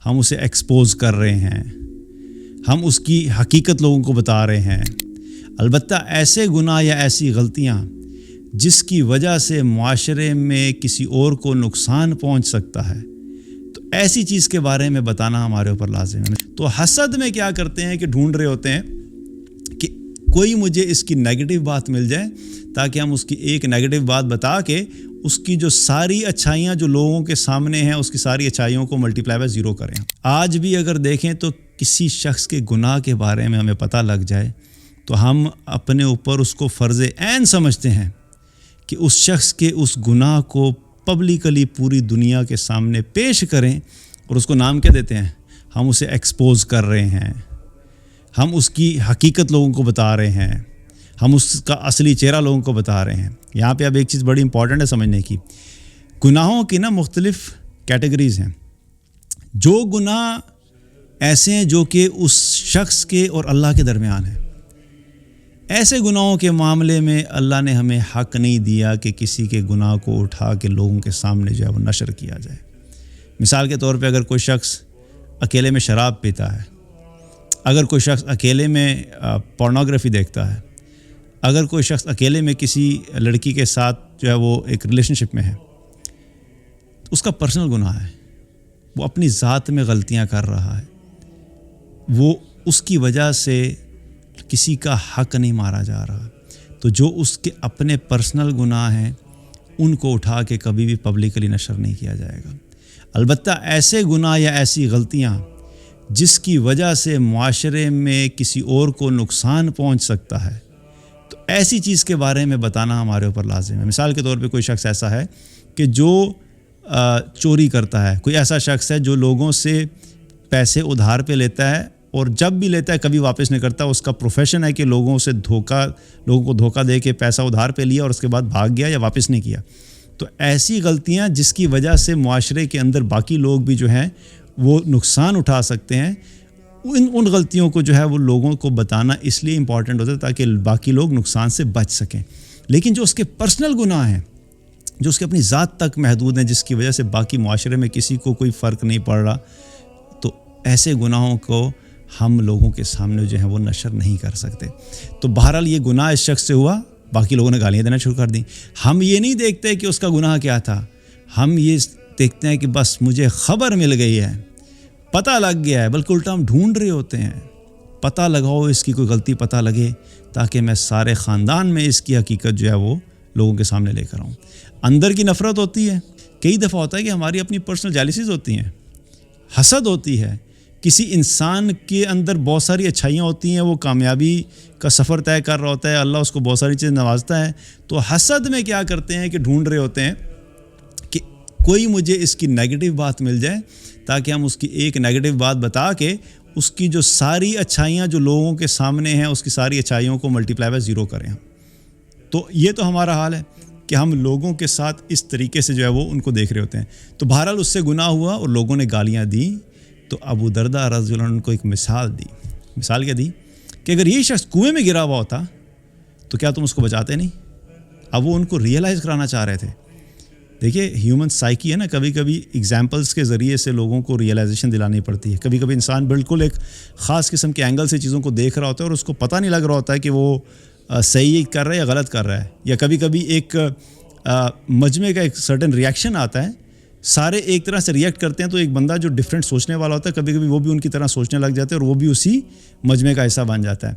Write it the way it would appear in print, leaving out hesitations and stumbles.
ہم اسے ایکسپوز کر رہے ہیں، ہم اس کی حقیقت لوگوں کو بتا رہے ہیں۔ البتہ ایسے گناہ یا ایسی غلطیاں جس کی وجہ سے معاشرے میں کسی اور کو نقصان پہنچ سکتا ہے، تو ایسی چیز کے بارے میں بتانا ہمارے اوپر لازم ہے۔ تو حسد میں کیا کرتے ہیں کہ ڈھونڈ رہے ہوتے ہیں کہ کوئی مجھے اس کی نیگیٹو بات مل جائے تاکہ ہم اس کی ایک نیگیٹو بات بتا کے اس کی جو ساری اچھائیاں جو لوگوں کے سامنے ہیں اس کی ساری اچھائیوں کو ملٹیپلائی بائی 0 کریں۔ آج بھی اگر دیکھیں تو کسی شخص کے گناہ کے بارے میں ہمیں پتہ لگ جائے تو ہم اپنے اوپر اس کو فرض عین سمجھتے ہیں کہ اس شخص کے اس گناہ کو پبلکلی پوری دنیا کے سامنے پیش کریں، اور اس کو نام کیا دیتے ہیں؟ ہم اسے ایکسپوز کر رہے ہیں، ہم اس کی حقیقت لوگوں کو بتا رہے ہیں، ہم اس کا اصلی چہرہ لوگوں کو بتا رہے ہیں۔ یہاں پہ اب ایک چیز بڑی امپورٹنٹ ہے سمجھنے کی، گناہوں کی مختلف کیٹیگریز ہیں۔ جو گناہ ایسے ہیں جو کہ اس شخص کے اور اللہ کے درمیان ہیں، ایسے گناہوں کے معاملے میں اللہ نے ہمیں حق نہیں دیا کہ کسی کے گناہ کو اٹھا کے لوگوں کے سامنے جو ہے وہ نشر کیا جائے۔ مثال کے طور پہ اگر کوئی شخص اکیلے میں شراب پیتا ہے، اگر کوئی شخص اکیلے میں پورنوگرافی دیکھتا ہے، اگر کوئی شخص اکیلے میں کسی لڑکی کے ساتھ جو ہے وہ ایک ریلیشن شپ میں ہے، اس کا پرسنل گناہ ہے، وہ اپنی ذات میں غلطیاں کر رہا ہے، وہ اس کی وجہ سے کسی کا حق نہیں مارا جا رہا۔ تو جو اس کے اپنے پرسنل گناہ ہیں ان کو اٹھا کے کبھی بھی پبلکلی نشر نہیں کیا جائے گا۔ البتہ ایسے گناہ یا ایسی غلطیاں جس کی وجہ سے معاشرے میں کسی اور کو نقصان پہنچ سکتا ہے، تو ایسی چیز کے بارے میں بتانا ہمارے اوپر لازم ہے۔ مثال کے طور پہ کوئی شخص ایسا ہے کہ جو چوری کرتا ہے، کوئی ایسا شخص ہے جو لوگوں سے پیسے ادھار پہ لیتا ہے اور جب بھی لیتا ہے کبھی واپس نہیں کرتا، اس کا پروفیشن ہے کہ لوگوں کو دھوکہ دے کے پیسہ ادھار پہ لیا اور اس کے بعد بھاگ گیا یا واپس نہیں کیا۔ تو ایسی غلطیاں جس کی وجہ سے معاشرے کے اندر باقی لوگ بھی جو ہیں وہ نقصان اٹھا سکتے ہیں، ان غلطیوں کو جو ہے وہ لوگوں کو بتانا اس لیے امپورٹنٹ ہوتا ہے تاکہ باقی لوگ نقصان سے بچ سکیں۔ لیکن جو اس کے پرسنل گناہ ہیں، جو اس کے اپنی ذات تک محدود ہیں، جس کی وجہ سے باقی معاشرے میں کسی کو کوئی فرق نہیں پڑ رہا، تو ایسے گناہوں کو ہم لوگوں کے سامنے جو ہے وہ نشر نہیں کر سکتے۔ تو بہرحال یہ گناہ اس شخص سے ہوا، باقی لوگوں نے گالیاں دینا شروع کر دیں۔ ہم یہ نہیں دیکھتے کہ اس کا گناہ کیا تھا، ہم یہ دیکھتے ہیں کہ بس مجھے خبر مل گئی ہے، پتہ لگ گیا ہے، بلکہ الٹا ہم ڈھونڈ رہے ہوتے ہیں، پتہ لگاؤ اس کی کوئی غلطی پتہ لگے تاکہ میں سارے خاندان میں اس کی حقیقت جو ہے وہ لوگوں کے سامنے لے کر آؤں۔ اندر کی نفرت ہوتی ہے، کئی دفعہ ہوتا ہے کہ ہماری اپنی پرسنل جیلسیز ہوتی ہیں، حسد ہوتی ہے، کسی انسان کے اندر بہت ساری اچھائیاں ہوتی ہیں، وہ کامیابی کا سفر طے کر رہا ہوتا ہے، اللہ اس کو بہت ساری چیزیں نوازتا ہے، تو حسد میں کیا کرتے ہیں کہ ڈھونڈ رہے ہوتے ہیں کہ کوئی مجھے اس کی نیگیٹو بات مل جائے تاکہ ہم اس کی ایک نیگیٹو بات بتا کے اس کی جو ساری اچھائیاں جو لوگوں کے سامنے ہیں اس کی ساری اچھائیوں کو ملٹیپلائی بائی 0 کریں۔ تو یہ تو ہمارا حال ہے کہ ہم لوگوں کے ساتھ اس طریقے سے جو ہے وہ ان کو دیکھ رہے ہوتے ہیں۔ تو بہرحال اس سے گناہ ہوا اور لوگوں نے گالیاں دیں، تو ابو درداء رضی اللہ عنہ کو ایک مثال دی۔ مثال کیا دی کہ اگر یہ شخص کنویں میں گرا ہوا ہوتا تو کیا تم اس کو بچاتے نہیں؟ اب وہ ان کو ریئلائز کرانا چاہ رہے تھے۔ دیکھیے ہیومن سائیکی ہے نا، کبھی کبھی ایگزامپلس کے ذریعے سے لوگوں کو ریئلائزیشن دلانی پڑتی ہے۔ کبھی کبھی انسان بالکل ایک خاص قسم کے اینگل سے چیزوں کو دیکھ رہا ہوتا ہے اور اس کو پتہ نہیں لگ رہا ہوتا ہے کہ وہ صحیح کر رہا ہے یا غلط کر رہا ہے، یا کبھی کبھی ایک مجمع کا ایک سرٹن ریئیکشن آتا ہے، سارے ایک طرح سے ریئیکٹ کرتے ہیں، تو ایک بندہ جو ڈیفرنٹ سوچنے والا ہوتا ہے کبھی کبھی وہ بھی ان کی طرح سوچنے لگ جاتے ہیں اور وہ بھی اسی مجمع کا حصہ بن جاتا ہے۔